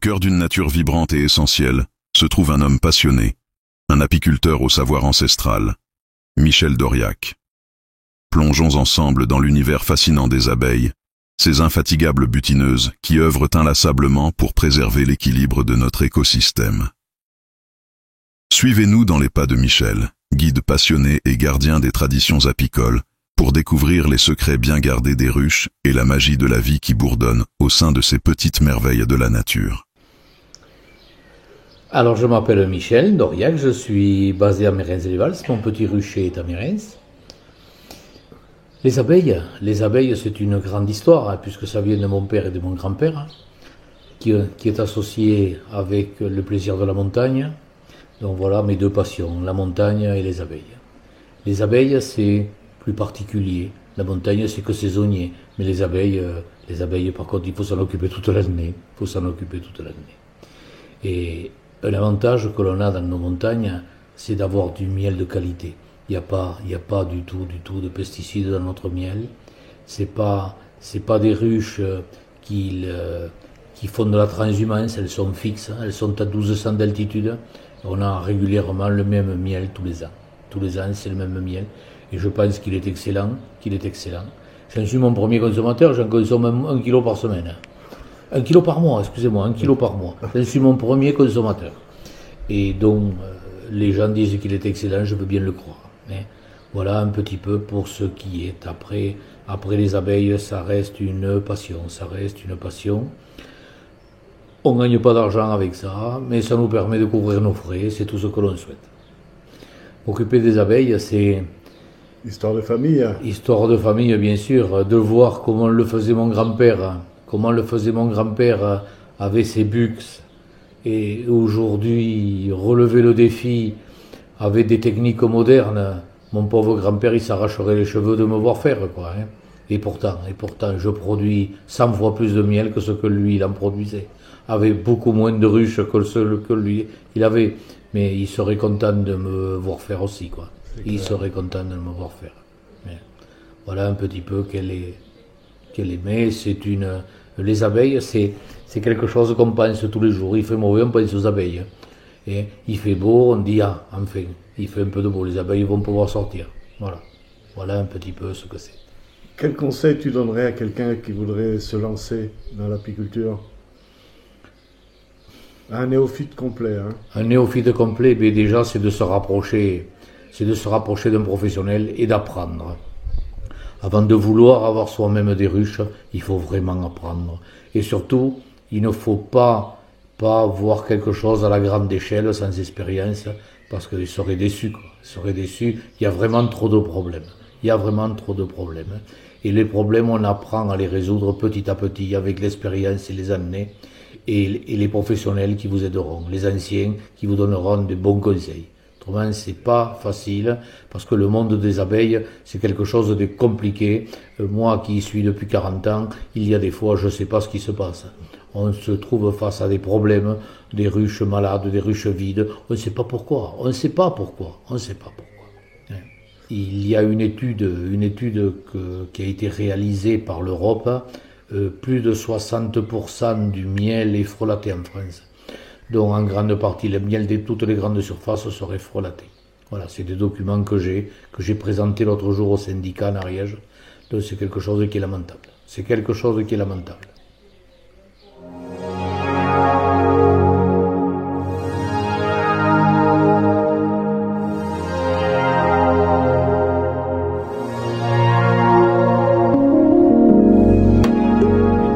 cœur d'une nature vibrante et essentielle, se trouve un homme passionné, un apiculteur au savoir ancestral, Michel Dauriac. Plongeons ensemble dans l'univers fascinant des abeilles, ces infatigables butineuses qui œuvrent inlassablement pour préserver l'équilibre de notre écosystème. Suivez-nous dans les pas de Michel, guide passionné et gardien des traditions apicoles, pour découvrir les secrets bien gardés des ruches et la magie de la vie qui bourdonne au sein de ces petites merveilles de la nature. Alors je m'appelle Michel Dauriac, je suis basé à Mérins-les-Vals, mon petit rucher est à Mérins. Les abeilles c'est une grande histoire, puisque ça vient de mon père et de mon grand-père, qui est associé avec le plaisir de la montagne. Donc voilà mes deux passions, la montagne et les abeilles. Les abeilles c'est plus particulier, la montagne c'est que saisonnier, mais les abeilles par contre il faut s'en occuper toute l'année. Et un avantage que l'on a dans nos montagnes, c'est d'avoir du miel de qualité. Il n'y a pas du tout de pesticides dans notre miel. C'est pas des ruches qui font de la transhumance, elles sont fixes, elles sont à 1200 d'altitude. On a régulièrement le même miel tous les ans. Tous les ans, c'est le même miel. Et je pense qu'il est excellent. J'en suis mon premier consommateur, j'en consomme 1 kilo par semaine. 1 kilo par mois, excusez-moi, 1 kilo par mois. Je suis mon premier consommateur. Et donc, les gens disent qu'il est excellent, je veux bien le croire. Mais voilà un petit peu pour ce qui est. Après les abeilles, ça reste une passion. On ne gagne pas d'argent avec ça, mais ça nous permet de couvrir nos frais, c'est tout ce que l'on souhaite. Occuper des abeilles, c'est... Histoire de famille. Histoire de famille, bien sûr, de voir comment le faisait mon grand-père. Avec ses buxs, et aujourd'hui relever le défi avec des techniques modernes. Mon pauvre grand-père, il s'arracherait les cheveux de me voir faire, quoi. Hein. Et pourtant, je produis 100 fois plus de miel que ce que lui, il en produisait. Avec beaucoup moins de ruches que lui, il avait. Mais il serait content de me voir faire aussi, quoi. Il serait content de me voir faire. Mais voilà un petit peu quelle est. Mais c'est une... Les abeilles, c'est quelque chose qu'on pense tous les jours. Il fait mauvais, on pense aux abeilles. Et il fait beau, on dit, ah, enfin, il fait un peu de beau, les abeilles vont pouvoir sortir. Voilà un petit peu ce que c'est. Quel conseil tu donnerais à quelqu'un qui voudrait se lancer dans l'apiculture? Un néophyte complet. Hein. Un néophyte complet, mais déjà, c'est de se rapprocher d'un professionnel et d'apprendre. Avant de vouloir avoir soi-même des ruches, il faut vraiment apprendre. Et surtout, il ne faut pas voir quelque chose à la grande échelle sans expérience, parce qu'il serait déçu. Il y a vraiment trop de problèmes. Et les problèmes, on apprend à les résoudre petit à petit, avec l'expérience et les années, et les professionnels qui vous aideront, les anciens qui vous donneront de bons conseils. Autrement, c'est pas facile, parce que le monde des abeilles, c'est quelque chose de compliqué. Moi qui y suis depuis 40 ans, il y a des fois, je sais pas ce qui se passe. On se trouve face à des problèmes, des ruches malades, des ruches vides. On ne sait pas pourquoi. Il y a une étude qui a été réalisée par l'Europe. Plus de 60% du miel est frelaté en France. Donc en grande partie, le miel de toutes les grandes surfaces serait frelaté. Voilà, c'est des documents que j'ai présentés l'autre jour au syndicat en Ariège. Donc c'est quelque chose qui est lamentable.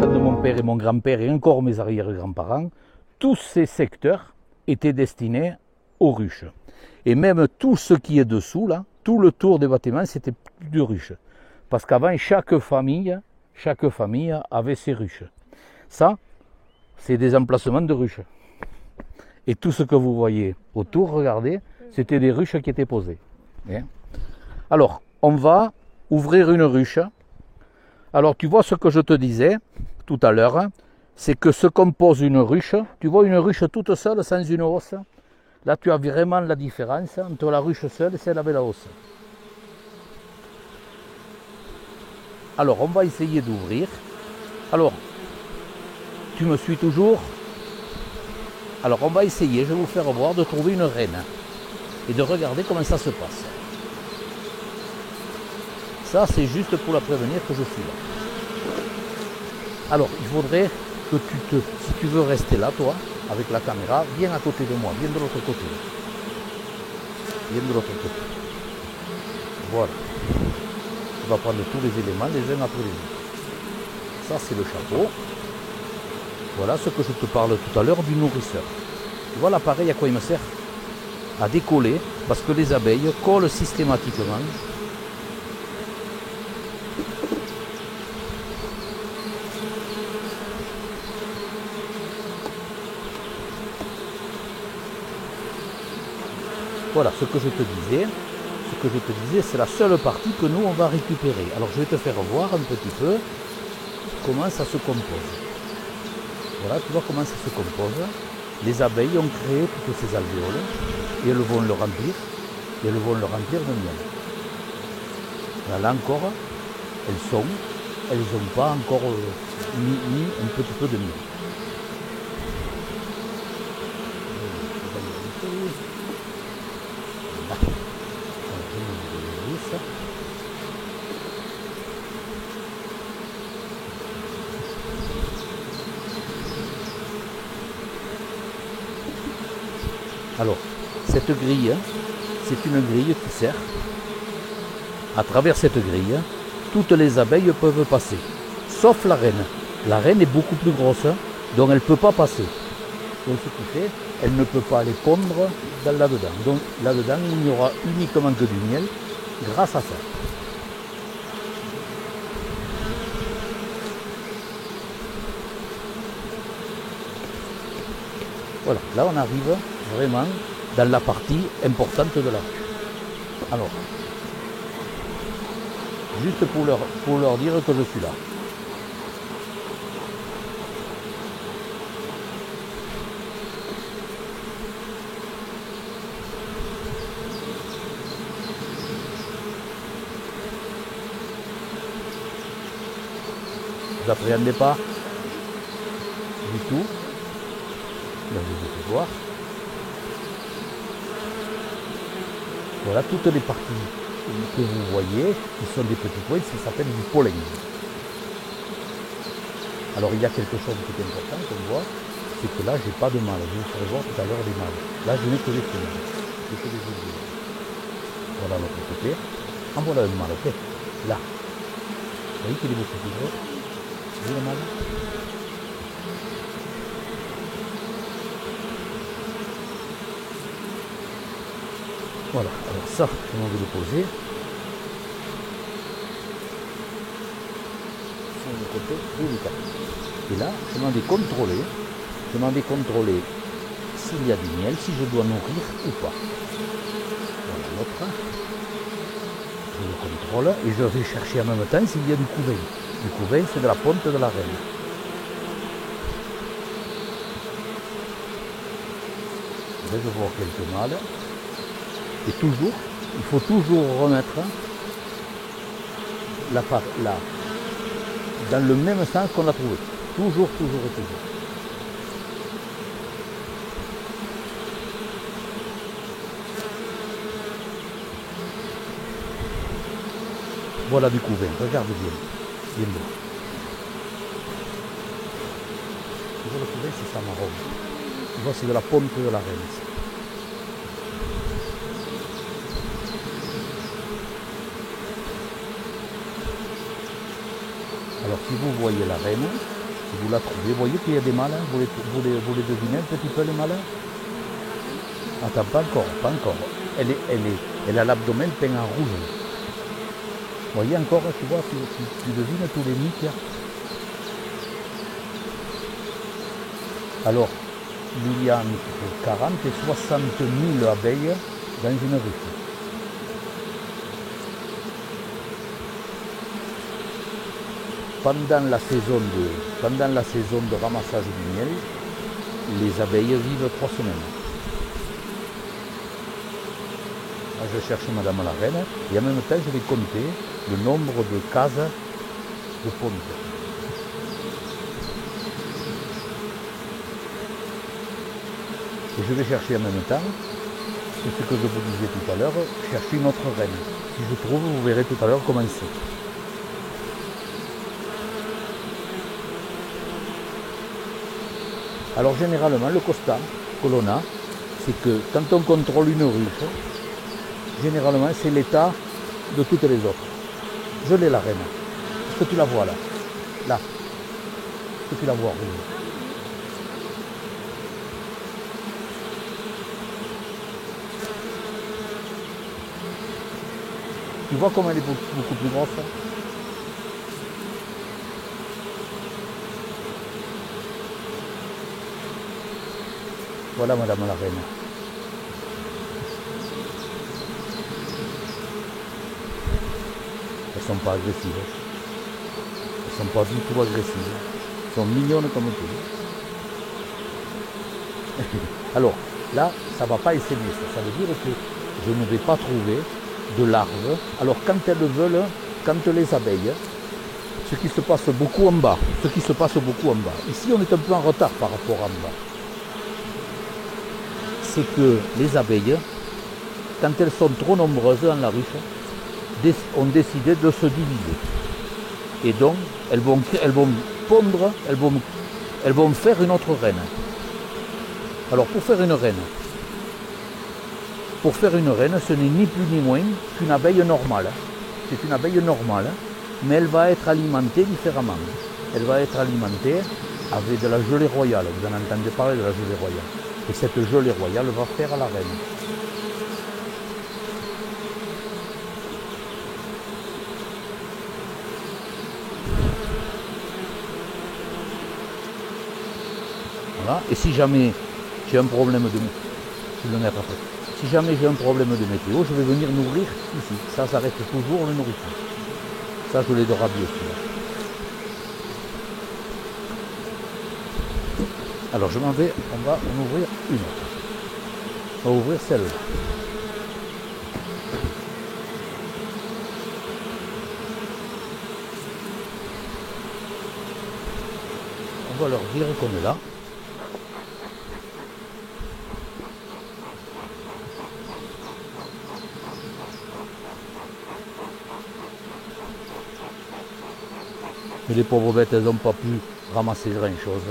De mon père et mon grand-père et encore mes arrière-grands-parents, tous ces secteurs étaient destinés aux ruches. Et même tout ce qui est dessous, là, tout le tour des bâtiments, c'était de ruches. Parce qu'avant, chaque famille avait ses ruches. Ça, c'est des emplacements de ruches. Et tout ce que vous voyez autour, regardez, c'était des ruches qui étaient posées. Alors, on va ouvrir une ruche. Alors, tu vois ce que je te disais tout à l'heure, c'est que se compose une ruche. Tu vois une ruche toute seule, sans une hausse. Là, tu as vraiment la différence entre la ruche seule et celle avec la hausse. Alors, on va essayer d'ouvrir. Alors, tu me suis toujours. Alors on va essayer, je vais vous faire voir, de trouver une reine et de regarder comment ça se passe. Ça c'est juste pour la prévenir que je suis là. Alors il faudrait que si tu veux rester là toi, avec la caméra, viens à côté de moi, viens de l'autre côté. Viens de l'autre côté. Voilà. Tu vas prendre tous les éléments les uns après les autres. Ça c'est le chapeau. Voilà ce que je te parle tout à l'heure du nourrisseur. Tu vois l'appareil à quoi il me sert? À décoller, parce que les abeilles collent systématiquement. Voilà ce que je te disais. Ce que je te disais, c'est la seule partie que nous on va récupérer. Alors je vais te faire voir un petit peu comment ça se compose. Voilà, tu vois comment ça se compose. Les abeilles ont créé toutes ces alvéoles et elles vont le remplir. Et elles vont le remplir de miel. Là encore, elles n'ont pas encore mis un petit peu de miel. Alors, cette grille, c'est une grille qui sert. À travers cette grille, toutes les abeilles peuvent passer, sauf la reine. La reine est beaucoup plus grosse, donc elle ne peut pas passer. Donc ce qui fait, elle ne peut pas aller pondre là-dedans. Donc là-dedans, il n'y aura uniquement que du miel grâce à ça. Voilà, là on arrive vraiment dans la partie importante de la ruche. Alors, juste pour leur dire que je suis là. Vous appréhendez pas du tout. Là, je vais voir. Voilà toutes les parties que vous voyez, qui sont des petits points, ça s'appelle du pollen. Alors il y a quelque chose qui est important qu'on voit, c'est que là j'ai pas de mâles. Je vous ferai voir tout à l'heure les mâles. Là je n'ai que les femelles. J'ai que les ouvriers. Voilà l'autre côté. En voilà un mâle, ok. Là. Vous voyez qu'il est beaucoup plus gros. Vous voyez le mâle? Voilà, alors ça, je m'en vais le poser. Sur le côté délicat. Et là, je m'en vais contrôler. Je m'en vais contrôler s'il y a du miel, si je dois nourrir ou pas. Voilà l'autre. Je le contrôle et je vais chercher en même temps s'il y a du couvain. Du couvain, c'est de la ponte de la reine. Je vais voir quelques mâles. Et toujours, il faut toujours remettre la part là, dans le même sens qu'on l'a trouvé. Toujours, toujours et toujours. Voilà du couvain, regarde bien. Bien beau. Tu vois le couvain, c'est ça marron. Tu vois, c'est de la ponte de la reine. Alors si vous voyez la reine, si vous la trouvez, vous voyez qu'il y a des mâles, vous les devinez un petit peu les mâles? Attends, pas encore, pas encore. Elle a l'abdomen peint en rouge. Vous voyez encore, tu vois, tu devines tous les nids qu'il y a. Alors, il y a entre 40 et 60 000 abeilles dans une ruche. Pendant la saison de ramassage du miel, les abeilles vivent 3 semaines. Là, je cherche Madame la Reine et en même temps je vais compter le nombre de cases de ponte. Et je vais chercher en même temps, c'est ce que je vous disais tout à l'heure, chercher une autre reine. Si je trouve, vous verrez tout à l'heure comment c'est. Alors généralement, le constat que l'on a, c'est que quand on contrôle une ruche, généralement c'est l'état de toutes les autres. Je l'ai la reine. Est-ce que tu la vois là? Là. Est-ce que tu la vois rouge? Tu vois comment elle est beaucoup plus grosse? Voilà madame la reine. Elles ne sont pas agressives. Elles ne sont pas du tout agressives. Elles sont mignonnes comme tout. Alors là, ça ne va pas essaimer. Ça veut dire que je ne vais pas trouver de larves. Alors quand elles veulent, quand les abeilles, ce qui se passe beaucoup en bas, ici on est un peu en retard par rapport en bas, c'est que les abeilles, quand elles sont trop nombreuses dans la ruche, ont décidé de se diviser. Et donc elles vont pondre, elles vont faire une autre reine. Alors pour faire une reine, ce n'est ni plus ni moins qu'une abeille normale. C'est une abeille normale, mais elle va être alimentée différemment. Elle va être alimentée avec de la gelée royale. Vous en entendez parler de la gelée royale. Et cette gelée royale va faire la reine. Voilà. Et si jamais j'ai un problème de... Si jamais j'ai un problème de météo, je vais venir nourrir ici. Ça reste toujours le nourriture. Ça, je l'ai de rabier celui-là. Alors je m'en vais, on va en ouvrir une autre. On va ouvrir celle-là. On va leur dire qu'on est là. Mais les pauvres bêtes, elles n'ont pas pu ramasser grand-chose.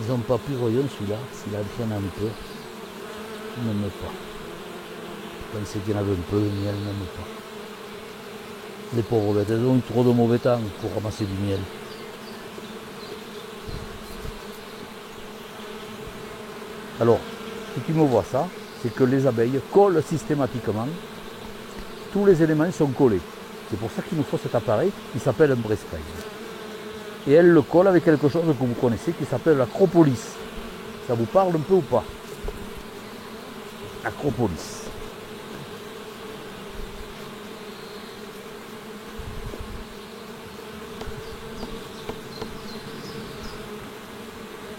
Ils n'ont pas pu, voyons celui-là, s'il y en a un peu. Il n'aime pas. Je pensais qu'il y en avait un peu, mais elles n'aiment pas. Les pauvres bêtes, elles ont eu trop de mauvais temps pour ramasser du miel. Alors, si tu me vois ça, c'est que les abeilles collent systématiquement. Tous les éléments sont collés. C'est pour ça qu'il nous faut cet appareil qui s'appelle un presse-spray. Et elle le colle avec quelque chose que vous connaissez qui s'appelle l'acropolis. Ça vous parle un peu ou pas? Acropolis.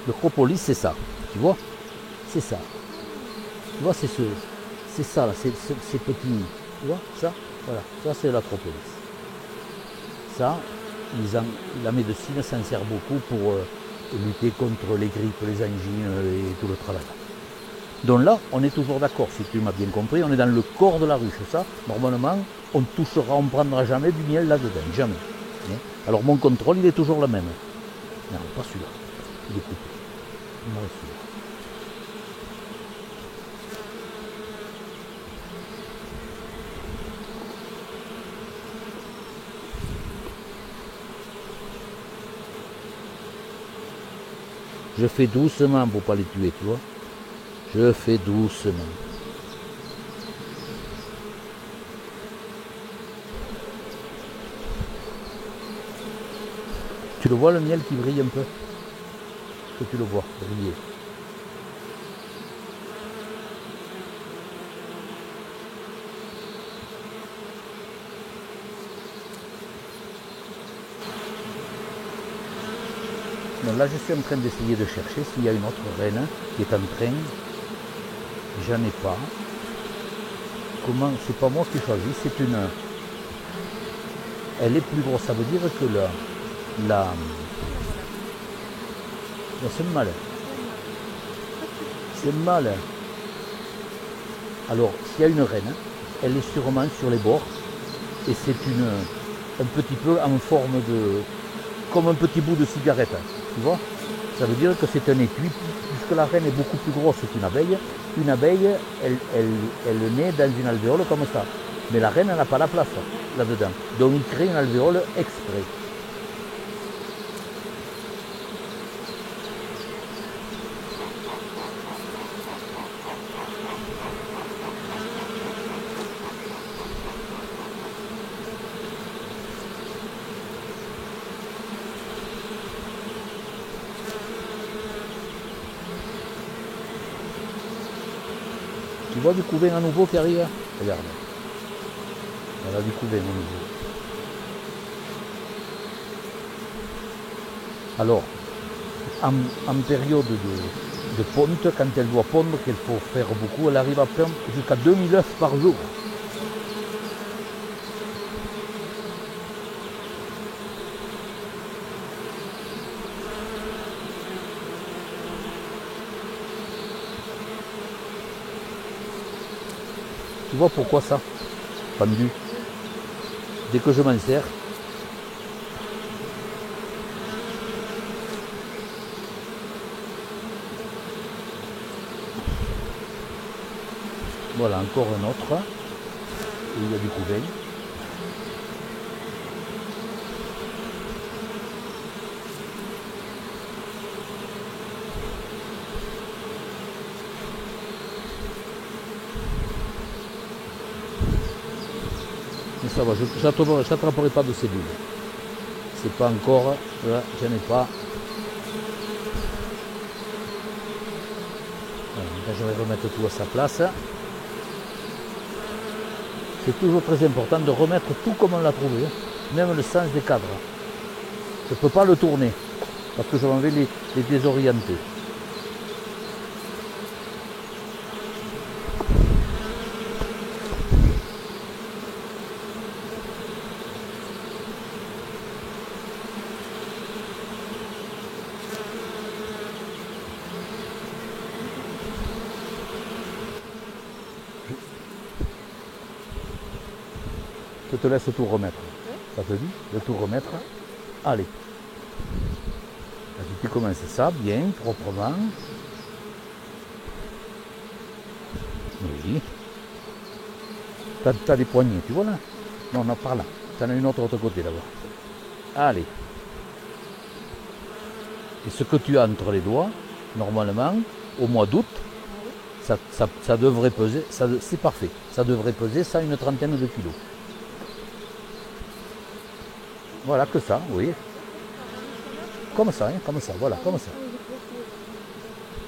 L'acropolis, c'est ça. Tu vois? C'est ça. Tu vois, c'est ça, là, ces petits. Tu vois ça? Voilà, ça c'est l'acropolis. Ça, la médecine s'en sert beaucoup pour lutter contre les grippes, les angines et tout le travail. Donc là, on est toujours d'accord, si tu m'as bien compris, on est dans le corps de la ruche. Ça, normalement, on touchera, on ne prendra jamais du miel là-dedans, jamais. Alors mon contrôle, il est toujours le même. Non, pas celui-là. Il est coupé. Il me reste celui-là. Je fais doucement pour ne pas les tuer, tu vois. Je fais doucement. Tu le vois le miel qui brille un peu? Est-ce que tu le vois briller? Donc là, je suis en train d'essayer de chercher s'il y a une autre reine qui est en train. J'en ai pas. Comment? C'est pas moi qui choisis, c'est une. Elle est plus grosse. Ça veut dire que c'est malin. c'est malin. Alors, s'il y a une reine, elle est sûrement sur les bords. Et c'est un petit peu en forme de... comme un petit bout de cigarette. Tu vois? Ça veut dire que c'est un étui, puisque la reine est beaucoup plus grosse qu'une abeille. Une abeille, elle naît dans une alvéole comme ça. Mais la reine n'a pas la place là-dedans. Donc il crée une alvéole exprès. Tu vois du couvain à nouveau qui arrive? Regarde. Voilà du couvain à nouveau. Alors, en période de ponte, quand elle doit pondre, qu'il faut faire beaucoup, elle arrive à pondre jusqu'à 2000 œufs par jour. Tu vois pourquoi ça? Pendu. Dès que je m'en sers, voilà encore un autre. Et il y a du couvain. Mais ça va, je n'attraperai pas de cellules. C'est pas encore, là, j'en ai pas. Voilà, là, je vais remettre tout à sa place. C'est toujours très important de remettre tout comme on l'a trouvé, même le sens des cadres. Je ne peux pas le tourner, parce que je m'en vais les désorienter. Je te laisse tout remettre. Ça te dit de tout remettre? Allez. Tu commences ça bien, proprement. Oui. Tu as des poignées, tu vois là? Non, non, par là. Tu en as une autre de l'autre côté là-bas. Allez. Et ce que tu as entre les doigts, normalement, au mois d'août, ça devrait peser, c'est parfait. Ça devrait peser ça une trentaine de kilos. Voilà que ça, oui. Comme ça, hein, comme ça, voilà, comme ça.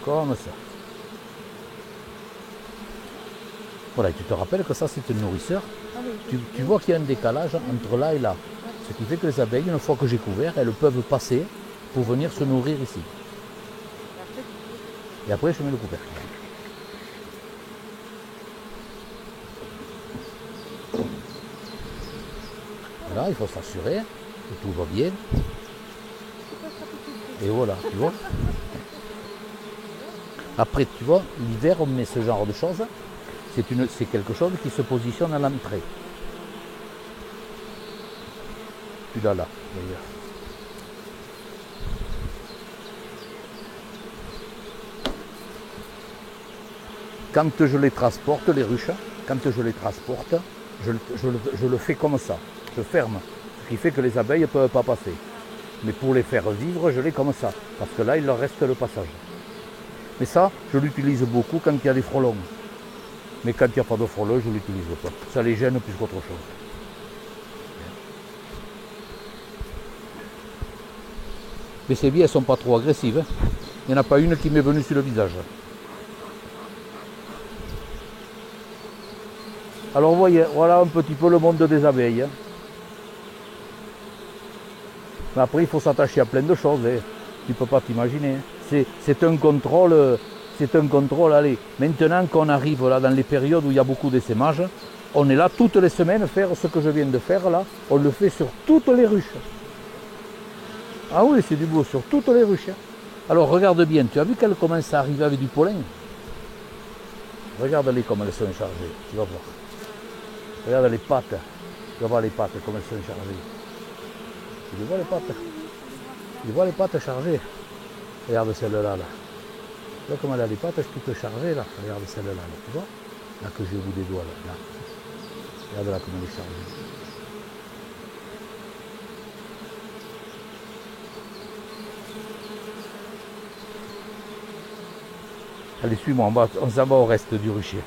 Comme ça. Voilà, et tu te rappelles que ça c'est un nourrisseur. Tu vois qu'il y a un décalage entre là et là. Ce qui fait que les abeilles, une fois que j'ai couvert, elles peuvent passer pour venir se nourrir ici. Et après je mets le couvercle. Voilà, il faut s'assurer que tout va bien. Et voilà, tu vois. Après, tu vois, l'hiver, on met ce genre de choses. C'est quelque chose qui se positionne à l'entrée. Tu l'as là, d'ailleurs. Quand je les transporte, les ruches, quand je les transporte, je le fais comme ça. Je ferme, ce qui fait que les abeilles ne peuvent pas passer. Mais pour les faire vivre, je l'ai comme ça, parce que là, il leur reste le passage. Mais ça, je l'utilise beaucoup quand il y a des frelons. Mais quand il n'y a pas de frelons, je ne l'utilise pas. Ça les gêne plus qu'autre chose. Mais ces billes, elles ne sont pas trop agressives. Hein. Il n'y en a pas une qui m'est venue sur le visage. Alors vous voyez, voilà un petit peu le monde des abeilles. Hein. Mais après, il faut s'attacher à plein de choses. Hein. Tu ne peux pas t'imaginer. C'est un contrôle. C'est un contrôle, allez. Maintenant qu'on arrive là dans les périodes où il y a beaucoup d'essaimage, on est là toutes les semaines faire ce que je viens de faire là. On le fait sur toutes les ruches. Ah oui, c'est du beau, sur toutes les ruches. Alors regarde bien, tu as vu qu'elle commence à arriver avec du pollen? Regarde-les comme elles sont chargées, tu vas voir. Regarde les pattes. Tu vas voir les pattes comme elles sont chargées. Tu les vois les pattes? Tu vois les pattes chargées? Regarde celle-là, là. Tu vois comment elle a les pattes toutes chargées, là? Regarde celle-là, là, tu vois? Là que j'ai au bout des doigts, là. Regarde là comment elle est chargée. Allez, suis-moi, on s'en va au reste du rucher.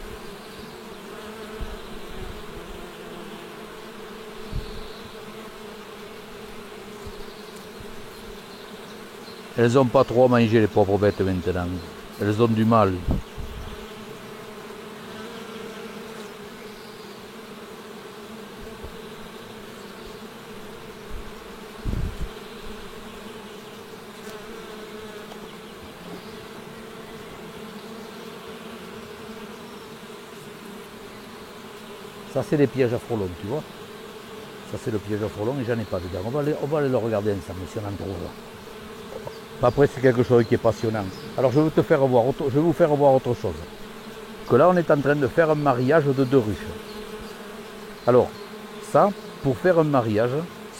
Elles n'ont pas trop à manger, les pauvres bêtes, maintenant. Elles ont du mal. Ça, c'est des pièges à frelons, tu vois. Ça, c'est le piège à frelons et j'en ai pas dedans. On va aller le regarder ensemble si on en trouve là. Après, c'est quelque chose qui est passionnant. Alors, je vais vous faire voir autre chose. Que là, on est en train de faire un mariage de 2 ruches. Alors, ça, pour faire un mariage,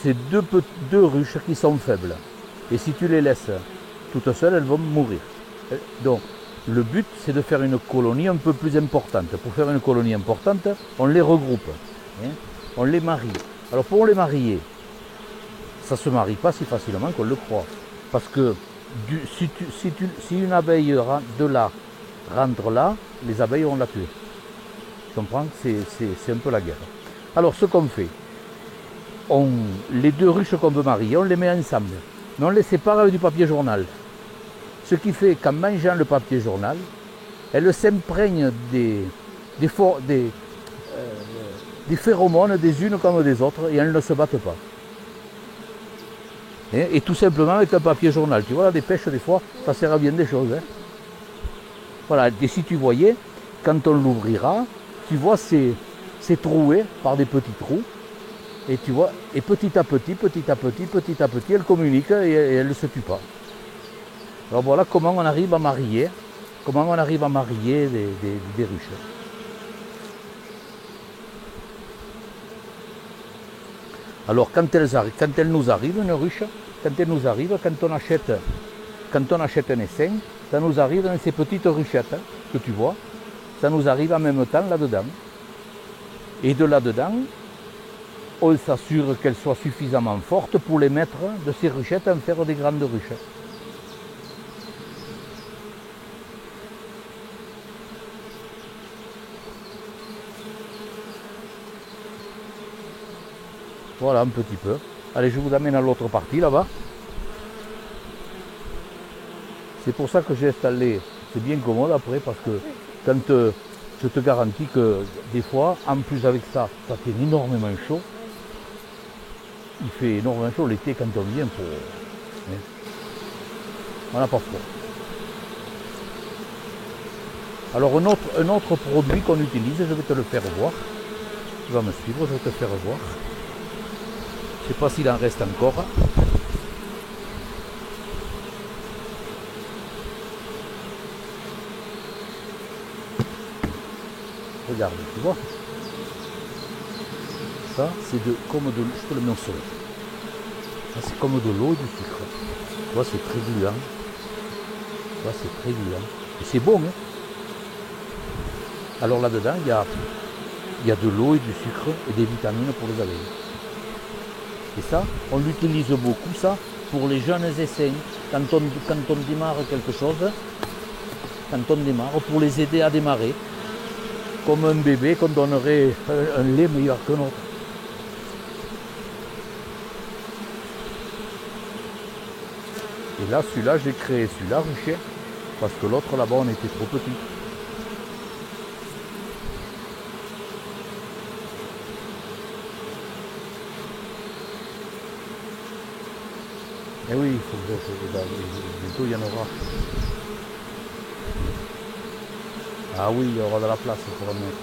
c'est deux ruches qui sont faibles. Et si tu les laisses toutes seules, elles vont mourir. Donc, le but, c'est de faire une colonie un peu plus importante. Pour faire une colonie importante, on les regroupe. Hein, on les marie. Alors, pour les marier, ça ne se marie pas si facilement qu'on le croit. Parce que si une abeille de là rentre là, les abeilles vont la tuer. Tu comprends? C'est un peu la guerre. Alors, ce qu'on fait, les 2 ruches qu'on veut marier, on les met ensemble. Mais on les sépare avec du papier journal. Ce qui fait qu'en mangeant le papier journal, elles s'imprègnent des phéromones des unes comme des autres et elles ne se battent pas. Et tout simplement avec un papier journal. Tu vois, là, des pêches, des fois, ça sert à bien des choses. Hein. Voilà, et si tu voyais, quand on l'ouvrira, tu vois, c'est troué par des petits trous. Et tu vois, et petit à petit, elles communiquent et elles ne se tuent pas. Alors voilà comment on arrive à marier, des ruches. Alors quand elles nous arrivent, une ruche, quand on achète un essaim, ça nous arrive dans ces petites ruchettes que tu vois, ça nous arrive en même temps là-dedans. Et de là-dedans, on s'assure qu'elles soient suffisamment fortes pour les mettre de ces ruchettes en faire des grandes ruches. Voilà un petit peu. Allez, je vous amène à l'autre partie là-bas. C'est pour ça que j'ai installé, c'est bien commode après parce que quand je te garantis que des fois, en plus avec ça, ça fait énormément chaud. Il fait énormément chaud l'été quand on vient pour... On n'a pas froid. Alors un autre produit qu'on utilise, je vais te le faire voir. Tu vas me suivre, je vais te faire voir. Je ne sais pas s'il en reste encore. Regarde, tu vois. Ça, c'est comme de l'eau. Je te le mets au soleil. Ça, c'est comme de l'eau et du sucre. Tu vois, c'est très gluant. Tu vois, c'est très gluant. Et c'est bon, hein. Alors là-dedans, il y a de l'eau et du sucre et des vitamines pour les abeilles. Et ça, on l'utilise beaucoup, ça, pour les jeunes essaims. Quand on démarre quelque chose, pour les aider à démarrer. Comme un bébé qu'on donnerait un lait meilleur que l'autre. Et là, celui-là, j'ai créé celui-là, rucher, parce que l'autre là-bas, on était trop petit. Et oui, il faut que bientôt il y en aura. Ah oui, il y aura de la place pour en mettre.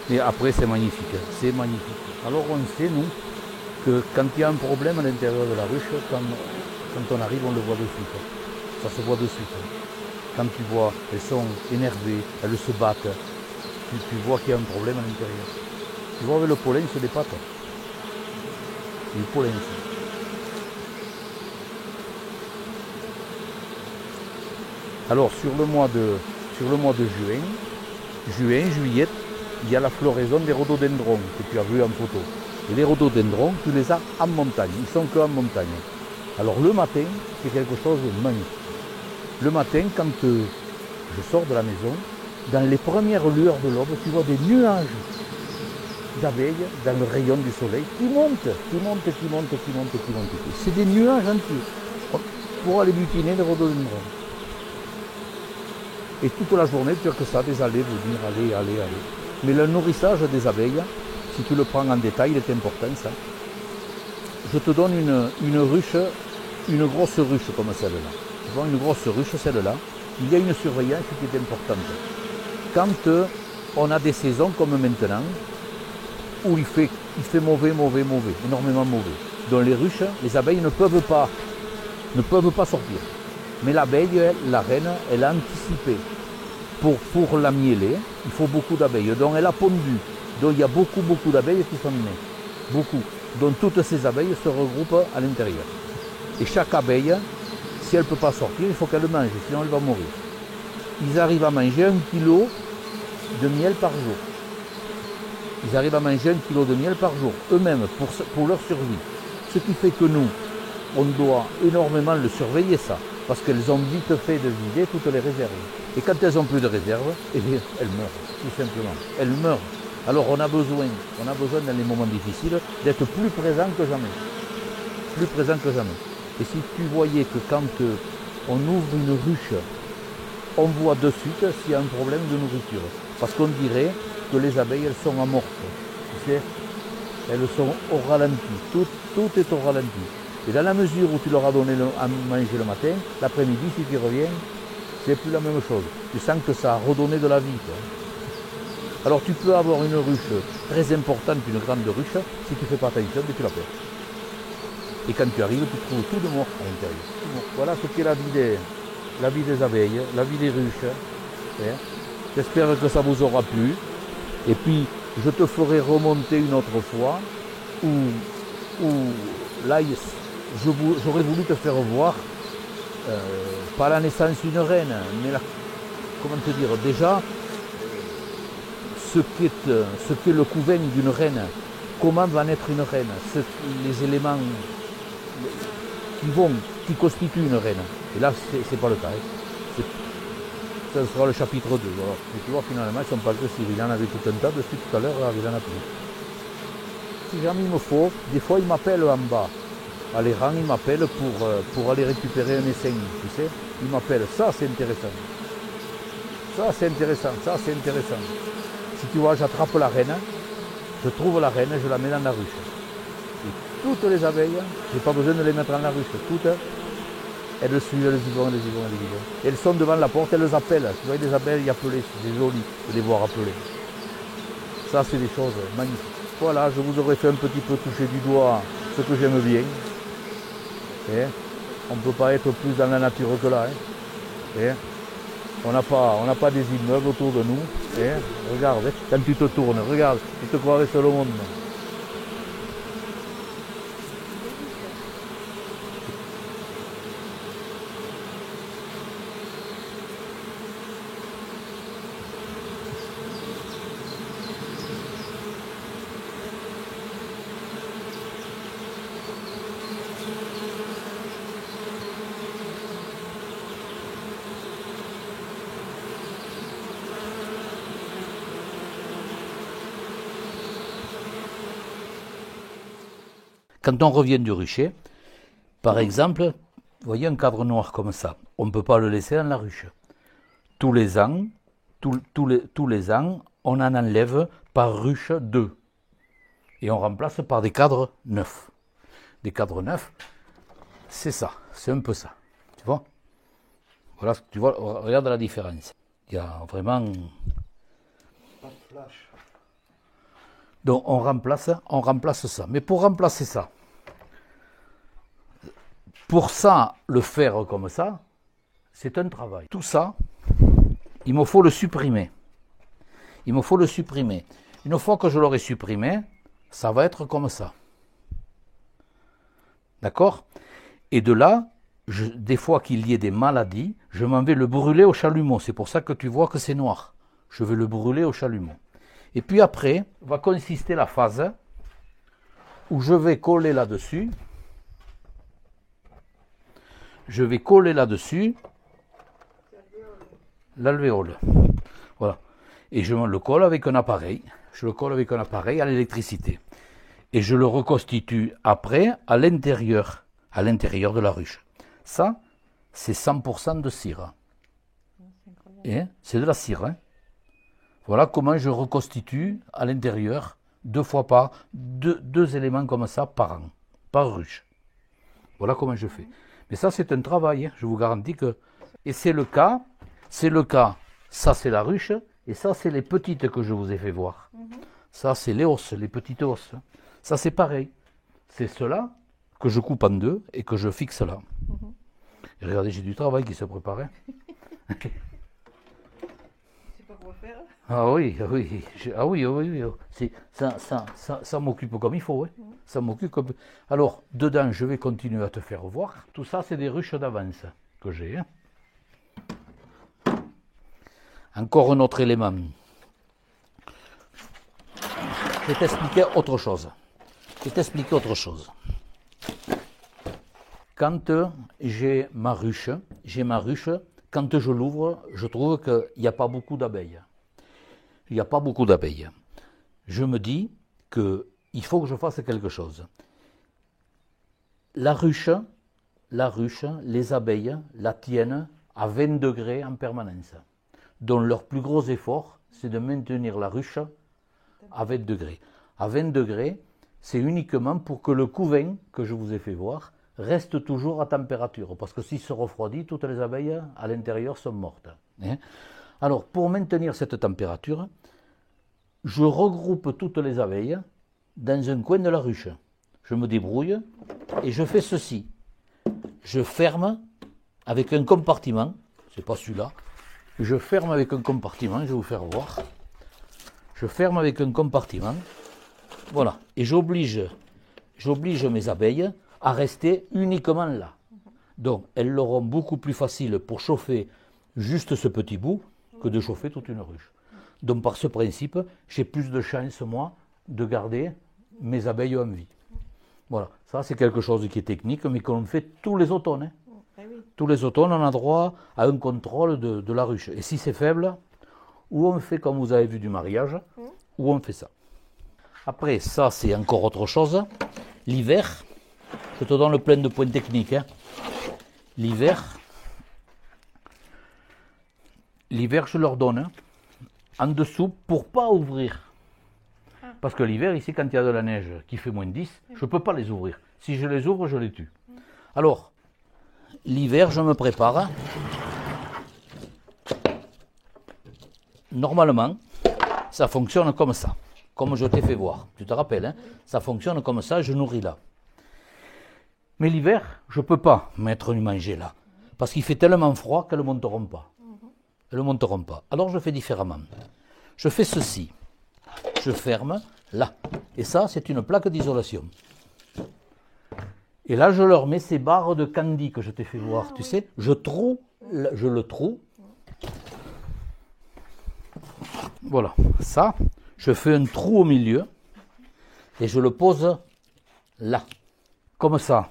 Et après, c'est magnifique, c'est magnifique. Alors on sait, nous, que quand il y a un problème à l'intérieur de la ruche, quand on arrive, on le voit de suite. Ça se voit de suite. quand tu vois, elles sont énervées, elles se battent, tu vois qu'il y a un problème à l'intérieur. Tu vois, avec le pollen, c'est des pattes. C'est du pollen. Alors, sur le mois de juin, juillet, il y a la floraison des rhododendrons que tu as vu en photo. Et les rhododendrons, tu les as en montagne, ils sont que en montagne. Alors le matin, c'est quelque chose de magnifique. Le matin, quand je sors de la maison, dans les premières lueurs de l'aube, tu vois des nuages d'abeilles dans le rayon du soleil qui montent. C'est des nuages entiers pour aller butiner les rhododendrons. Et toute la journée, tu as que ça, des allées, venir, aller. Mais le nourrissage des abeilles, si tu le prends en détail, il est important ça. Je te donne une ruche, une grosse ruche comme celle-là. Tu vois, une grosse ruche, celle-là. Il y a une surveillance qui est importante. Quand on a des saisons comme maintenant, où il fait mauvais, énormément mauvais. Dans les ruches, les abeilles ne peuvent pas sortir. Mais l'abeille, la reine, elle a anticipé. Pour la mieler, il faut beaucoup d'abeilles. Donc elle a pondu. Donc il y a beaucoup d'abeilles qui sont nées. Beaucoup. Donc toutes ces abeilles se regroupent à l'intérieur. Et chaque abeille, si elle ne peut pas sortir, il faut qu'elle mange, sinon elle va mourir. Ils arrivent à manger 1 kg de miel par jour. Ils arrivent à manger 1 kg de miel par jour, eux-mêmes, pour leur survie. Ce qui fait que nous, on doit énormément le surveiller ça, parce qu'elles ont vite fait de vider toutes les réserves. Et quand elles n'ont plus de réserve, eh bien, elles meurent, tout simplement. Elles meurent. Alors on a besoin dans les moments difficiles d'être plus présent que jamais. Plus présent que jamais. Et si tu voyais que quand on ouvre une ruche, on voit de suite s'il y a un problème de nourriture. Parce qu'on dirait que les abeilles, elles sont amorphes. Tu sais, elles sont au ralenti. Tout est au ralenti. Et dans la mesure où tu leur as donné à manger le matin, l'après-midi, si tu reviens, c'est plus la même chose. Tu sens que ça a redonné de la vie. Quoi. Alors tu peux avoir une ruche très importante, une grande ruche, si tu ne fais pas attention, mais tu la perds. Et quand tu arrives, tu trouves tout de mort à l'intérieur. Voilà ce qu'est la vie des abeilles, la vie des ruches. J'espère que ça vous aura plu. Et puis, je te ferai remonter une autre fois où là, j'aurais voulu te faire voir, pas la naissance d'une reine, mais comment te dire, déjà, ce qu'est le couvain d'une reine, comment va naître une reine, les éléments qui constituent une reine. Et là, c'est pas le cas. Ça sera le chapitre 2. Alors, et tu vois, finalement, ils ne sont pas agressifs. Il en avait tout un tas dessus tout à l'heure, il en a plus. Si jamais il me faut, des fois, il m'appelle en bas. À l'Iran, il m'appelle pour aller récupérer un essaim, tu sais. Il m'appelle, ça c'est intéressant. Ça c'est intéressant. Si tu vois, j'attrape la reine, je trouve la reine, je la mets dans la ruche. Et toutes les abeilles, je n'ai pas besoin de les mettre dans la ruche. Toutes, elles suivent, elles y vont. Et elles sont devant la porte, elles les appellent. Tu vois, des abeilles appelées, c'est joli de les voir appeler. Ça, c'est des choses magnifiques. Voilà, je vous aurais fait un petit peu toucher du doigt ce que j'aime bien. Et on ne peut pas être plus dans la nature que là. Et on n'a pas des immeubles autour de nous. Et regarde, quand tu te tournes, regarde, tu te croirais seul au monde. Quand on revient du rucher, par exemple, vous voyez un cadre noir comme ça, on ne peut pas le laisser dans la ruche. Tous les ans, on en enlève par ruche 2. Et on remplace par des cadres neufs. Des cadres neufs, c'est ça, c'est un peu ça. Tu vois? Voilà, tu vois, regarde la différence. Il y a vraiment... Pas de flash. Donc on remplace ça. Mais pour remplacer ça, pour ça, le faire comme ça, c'est un travail. Tout ça, il me faut le supprimer. Il me faut le supprimer. Une fois que je l'aurai supprimé, ça va être comme ça. D'accord? Et de là, des fois qu'il y ait des maladies, je m'en vais le brûler au chalumeau. C'est pour ça que tu vois que c'est noir. Je vais le brûler au chalumeau. Et puis après, va consister la phase où je vais coller là-dessus. Je vais coller là-dessus l'alvéole. Voilà. Et je me le colle avec un appareil. Je le colle avec un appareil à l'électricité. Et je le reconstitue après à l'intérieur de la ruche. Ça, c'est 100% de cire. Et c'est de la cire. Hein. Voilà comment je reconstitue à l'intérieur deux éléments comme ça par an, par ruche. Voilà comment je fais. Mais ça, c'est un travail, hein. Je vous garantis que... Et c'est le cas, ça c'est la ruche, et ça c'est les petites que je vous ai fait voir. Ça c'est les hausses, les petites hausses. Ça c'est pareil. C'est cela que je coupe en deux et que je fixe là. Et regardez, j'ai du travail qui se préparait. Tu sais pas quoi faire? Ah oui, oui. Ah oui, oui, oui. Ça m'occupe comme il faut. Hein. Ça m'occupe comme... Alors, dedans, je vais continuer à te faire voir. Tout ça, c'est des ruches d'avance que j'ai. Hein. Encore un autre élément. Je vais t'expliquer autre chose. Quand j'ai ma ruche, quand je l'ouvre, je trouve qu'il n'y a pas beaucoup d'abeilles. Je me dis qu'il faut que je fasse quelque chose. La ruche, les abeilles la tiennent à 20 degrés en permanence. Dont leur plus gros effort, c'est de maintenir la ruche à 20 degrés. À 20 degrés, c'est uniquement pour que le couvain que je vous ai fait voir reste toujours à température. Parce que s'il se refroidit, toutes les abeilles à l'intérieur sont mortes. Alors, pour maintenir cette température, je regroupe toutes les abeilles dans un coin de la ruche. Je me débrouille et je fais ceci. Je ferme avec un compartiment, c'est pas celui-là, je ferme avec un compartiment, je vais vous faire voir. Je ferme avec un compartiment, voilà, et j'oblige mes abeilles à rester uniquement là. Donc, elles l'auront beaucoup plus facile pour chauffer juste ce petit bout que de chauffer toute une ruche. Donc, par ce principe, j'ai plus de chance, moi, de garder mes abeilles en vie. Voilà, ça c'est quelque chose qui est technique, mais qu'on fait tous les automnes. Hein. Tous les automnes, on a droit à un contrôle de la ruche. Et si c'est faible, ou on fait comme vous avez vu du mariage, ou on fait ça. Après, ça c'est encore autre chose. L'hiver, je te donne plein de points techniques. Hein. L'hiver, je leur donne en dessous pour pas ouvrir. Parce que l'hiver, ici, quand il y a de la neige qui fait moins 10, je ne peux pas les ouvrir. Si je les ouvre, je les tue. Alors, l'hiver, je me prépare. Normalement, ça fonctionne comme ça, comme je t'ai fait voir. Tu te rappelles, hein? Ça fonctionne comme ça, je nourris là. Mais l'hiver, je ne peux pas mettre du manger là. Parce qu'il fait tellement froid qu'elles ne monteront pas. Elles ne monteront pas. Alors, je fais différemment. Je fais ceci. Je ferme là. Et ça, c'est une plaque d'isolation. Et là, je leur mets ces barres de candy que je t'ai fait voir. Tu sais, je le troue. Voilà, ça, je fais un trou au milieu et je le pose là. Comme ça,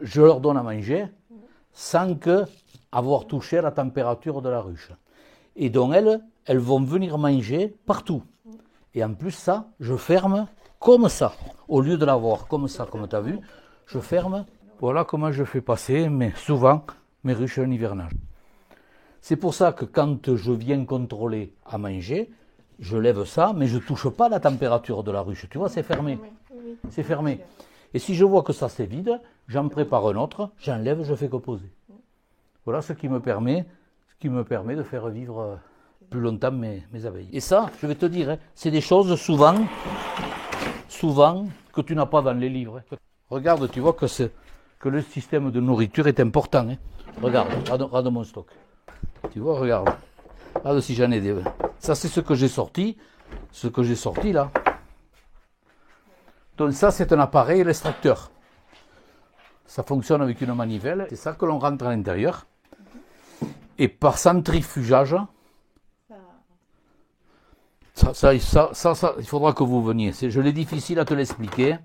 je leur donne à manger sans avoir touché à la température de la ruche. Et donc, elles vont venir manger partout. Et en plus, ça, je ferme comme ça. Au lieu de l'avoir comme ça, comme tu as vu, je ferme. Voilà comment je fais passer souvent mes ruches en hivernage. C'est pour ça que quand je viens contrôler à manger, je lève ça, mais je ne touche pas la température de la ruche. Tu vois, c'est fermé. C'est fermé. Et si je vois que ça c'est vide, j'en prépare un autre, j'enlève, je fais que poser. Voilà ce qui me permet de faire vivre plus longtemps mes abeilles. Et ça, je vais te dire, hein, c'est des choses souvent que tu n'as pas dans les livres. Regarde, tu vois que que le système de nourriture est important. Hein. Regarde mon stock. Tu vois, regarde. Regarde si j'en ai des. Ça, c'est ce que j'ai sorti. Ce que j'ai sorti là. Donc ça, c'est un appareil, l'extracteur. Ça fonctionne avec une manivelle. C'est ça que l'on rentre à l'intérieur. Et par centrifugage, ça, il faudra que vous veniez. Je l'ai difficile à te l'expliquer.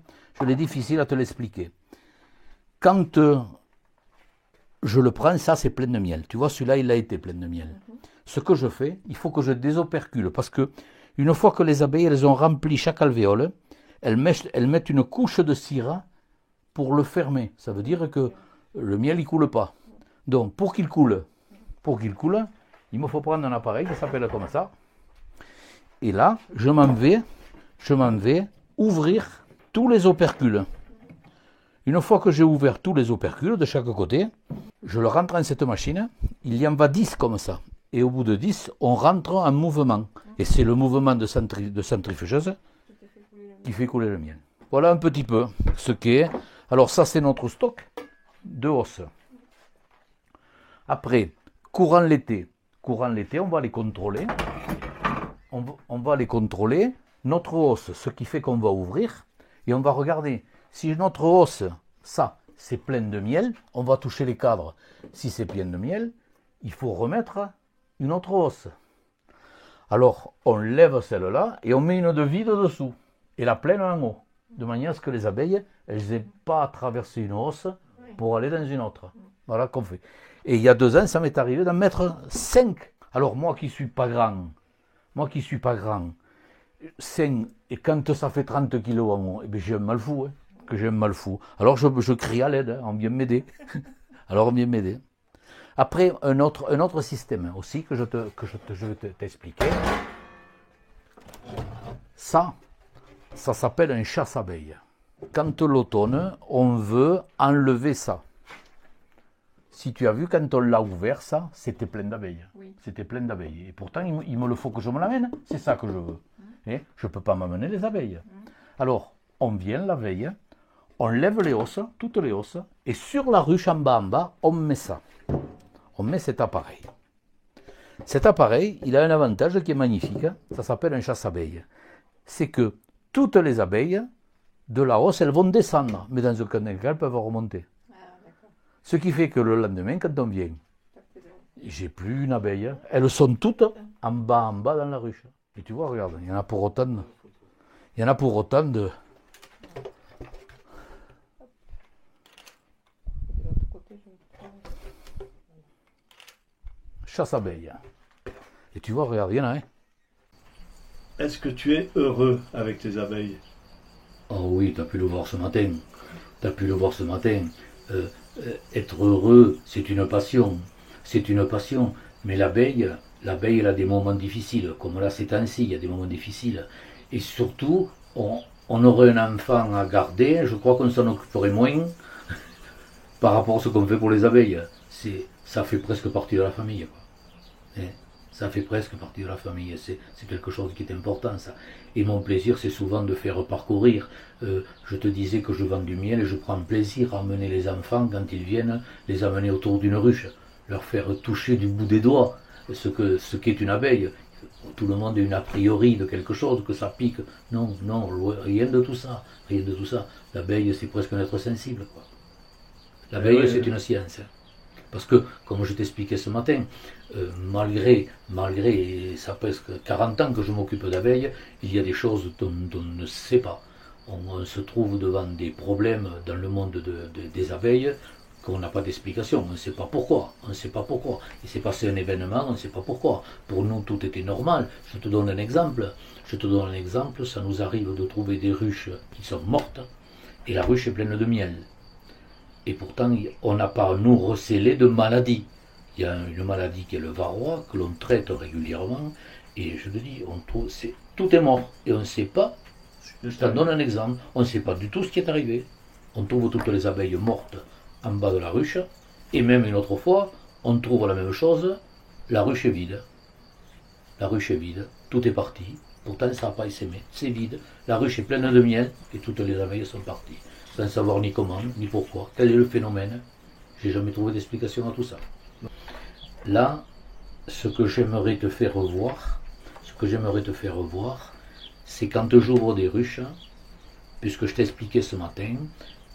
Quand je le prends, ça c'est plein de miel. Tu vois, celui-là, il a été plein de miel. Ce que je fais, il faut que je désopercule. Parce que une fois que les abeilles, elles ont rempli chaque alvéole, elles mettent une couche de cire pour le fermer. Ça veut dire que le miel, il coule pas. Donc, pour qu'il coule, il me faut prendre un appareil qui s'appelle comme ça. Et là, je m'en vais ouvrir tous les opercules. Une fois que j'ai ouvert tous les opercules de chaque côté, je le rentre dans cette machine. Il y en va 10 comme ça. Et au bout de 10, on rentre en mouvement. Et c'est le mouvement de centrifugeuse qui fait couler le miel. Voilà un petit peu ce qu'est. Alors ça, c'est notre stock de os. Après, courant l'été, on va les contrôler. On va les contrôler. Notre os, ce qui fait qu'on va ouvrir. Et on va regarder. Si notre os, ça, c'est plein de miel, on va toucher les cadres. Si c'est plein de miel, il faut remettre une autre os. Alors, on lève celle-là et on met une de vide dessous. Et la pleine en haut. De manière à ce que les abeilles, elles n'aient pas à traverser une os pour aller dans une autre. Voilà qu'on fait. Et il y a 2 ans, ça m'est arrivé d'en mettre 5. Alors, moi qui ne suis pas grand, 5, et quand ça fait 30 kilos en haut, eh bien, j'ai un mal fou. Alors je crie à l'aide, on vient m'aider. Après, un autre système aussi que je vais t'expliquer. Ça s'appelle un chasse-abeilles. Quand l'automne, on veut enlever ça. Si tu as vu, quand on l'a ouvert, ça, c'était plein d'abeilles. Oui. C'était plein d'abeilles. Et pourtant, il me le faut que je me l'amène. C'est ça que je veux. Et je ne peux pas m'amener les abeilles. Alors, on vient la veille, on lève les os, toutes les os, et sur la ruche en bas, on met ça. On met cet appareil. Cet appareil, il a un avantage qui est magnifique. Ça s'appelle un chasse-abeilles. C'est que toutes les abeilles de la hausse, elles vont descendre, mais dans aucun cas, elles peuvent remonter. Ce qui fait que le lendemain, quand on vient, j'ai plus une abeille. Elles sont toutes en bas dans la ruche. Et tu vois, regarde, il y en a pour autant de... chasse-abeilles. Et tu vois, regarde, il y en a un. Est-ce que tu es heureux avec tes abeilles? Oh oui, tu as pu le voir ce matin. Être heureux, c'est une passion. Mais l'abeille, elle a des moments difficiles. Comme là, ces temps-ci, il y a des moments difficiles. Et surtout, on aurait un enfant à garder, je crois qu'on s'en occuperait moins par rapport à ce qu'on fait pour les abeilles. Ça fait presque partie de la famille, quoi. Ça fait presque partie de la famille, c'est quelque chose qui est important, ça. Et mon plaisir, c'est souvent de faire parcourir. Je te disais que je vends du miel et je prends plaisir à amener les enfants, quand ils viennent, les amener autour d'une ruche, leur faire toucher du bout des doigts ce qu'est une abeille. Tout le monde a une a priori de quelque chose, que ça pique. Non, rien de tout ça. L'abeille, c'est presque un être sensible, quoi. L'abeille, c'est une science. Parce que, comme je t'expliquais ce matin, malgré ça presque 40 ans que je m'occupe d'abeilles, il y a des choses dont on ne sait pas. On se trouve devant des problèmes dans le monde des abeilles qu'on n'a pas d'explication. On ne sait pas pourquoi. Il s'est passé un événement, on ne sait pas pourquoi. Pour nous, tout était normal. Je te donne un exemple. Ça nous arrive de trouver des ruches qui sont mortes et la ruche est pleine de miel. Et pourtant, on n'a pas, nous, recélé de maladie. Il y a une maladie qui est le varroa, que l'on traite régulièrement, et je te dis, tout est mort. Et on ne sait pas, je te donne un exemple, on ne sait pas du tout ce qui est arrivé. On trouve toutes les abeilles mortes en bas de la ruche, et même une autre fois, on trouve la même chose, la ruche est vide. Tout est parti, pourtant ça n'a pas essaimé, c'est vide, la ruche est pleine de miel, et toutes les abeilles sont parties. sans savoir ni comment, ni pourquoi. Quel est le phénomène? J'ai jamais trouvé d'explication à tout ça. Là, ce que j'aimerais te faire voir, c'est quand j'ouvre des ruches, puisque je t'expliquais ce matin,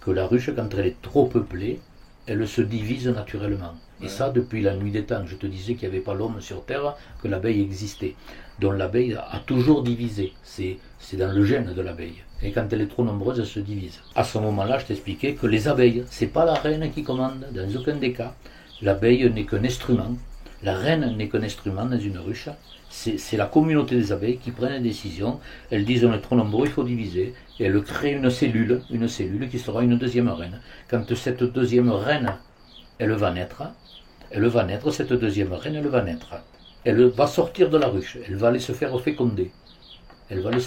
que la ruche, quand elle est trop peuplée, elle se divise naturellement. Et ça, depuis la nuit des temps, je te disais qu'il n'y avait pas l'homme sur Terre, que l'abeille existait. Donc l'abeille a toujours divisé. C'est dans le gène de l'abeille. Et quand elle est trop nombreuse, elle se divise. À ce moment-là, je t'expliquais que les abeilles, c'est pas la reine qui commande, dans aucun des cas. L'abeille n'est qu'un instrument. La reine n'est qu'un instrument dans une ruche. C'est la communauté des abeilles qui prennent des décisions. Elles disent on est trop nombreux, il faut diviser. Et elles créent une cellule qui sera une deuxième reine. Quand cette deuxième reine, elle va naître, cette deuxième reine, elle va naître. Elle va sortir de la ruche, elle va aller se faire féconder. Et le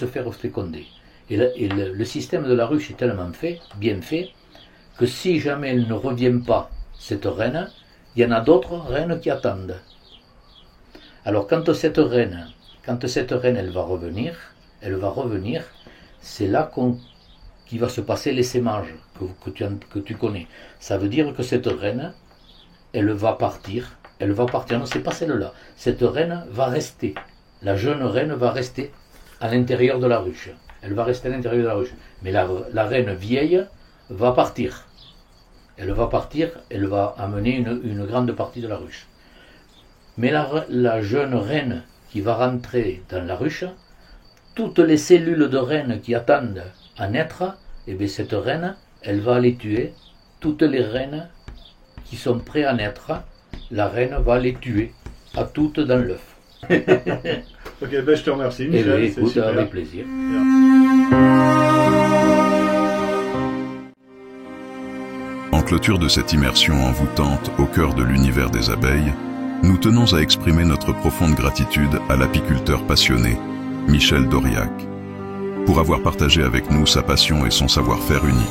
système de la ruche est tellement bien fait, que si jamais elle ne revient pas, cette reine, il y en a d'autres reines qui attendent. Alors quand cette reine elle va revenir, c'est là qu'il va se passer l'essaimage que tu connais. Ça veut dire que cette reine, elle va partir, non, c'est pas celle-là. Cette reine va rester, la jeune reine va rester à l'intérieur de la ruche. Elle va rester à l'intérieur de la ruche. Mais la reine vieille va partir. Elle va amener une grande partie de la ruche. Mais la jeune reine qui va rentrer dans la ruche, toutes les cellules de reine qui attendent à naître, et bien cette reine, elle va aller tuer toutes les reines qui sont prêtes à naître. La reine va les tuer à toutes dans l'œuf. Ok, ben je te remercie, Michel. Eh bien, écoute, avec plaisir. En clôture de cette immersion envoûtante au cœur de l'univers des abeilles, nous tenons à exprimer notre profonde gratitude à l'apiculteur passionné, Michel Doriac, pour avoir partagé avec nous sa passion et son savoir-faire unique.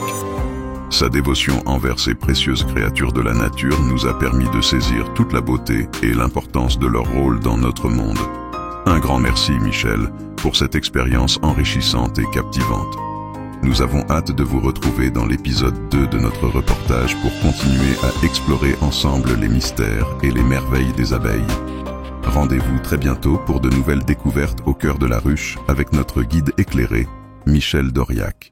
Sa dévotion envers ces précieuses créatures de la nature nous a permis de saisir toute la beauté et l'importance de leur rôle dans notre monde. Un grand merci, Michel, pour cette expérience enrichissante et captivante. Nous avons hâte de vous retrouver dans l'épisode 2 de notre reportage pour continuer à explorer ensemble les mystères et les merveilles des abeilles. Rendez-vous très bientôt pour de nouvelles découvertes au cœur de la ruche avec notre guide éclairé, Michel Doriac.